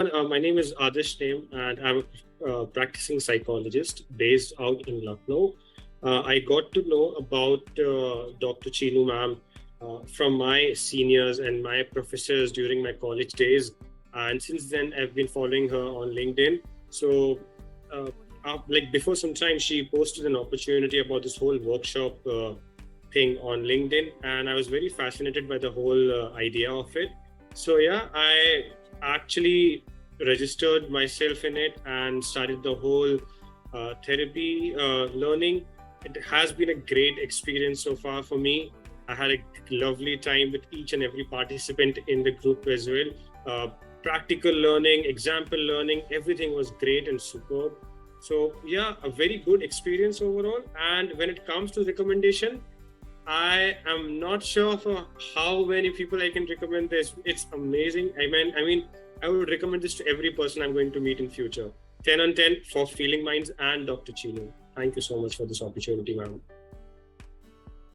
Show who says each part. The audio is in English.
Speaker 1: My name is Adarsh Nim, and I'm a practicing psychologist based out in Lucknow. I got to know about Dr. Chinu ma'am from my seniors and my professors during my college days, and since then I've been following her on LinkedIn. So, uh, like before some time, she posted an opportunity about this whole workshop thing on LinkedIn, and I was very fascinated by the whole idea of it. So yeah, I actually registered myself in it and started the whole therapy learning. It has been a great experience so far for me. I had a lovely time with each and every participant in the group as well. Uh, Practical learning, example learning, everything was great and superb. So yeah, a very good experience overall. And when it comes to recommendation, I am not sure for how many people I can recommend this. It's amazing. I mean, I would recommend this to every person I'm going to meet in future. 10 on 10 for Feeling Minds and Dr. Chino. Thank you so much for this opportunity, ma'am.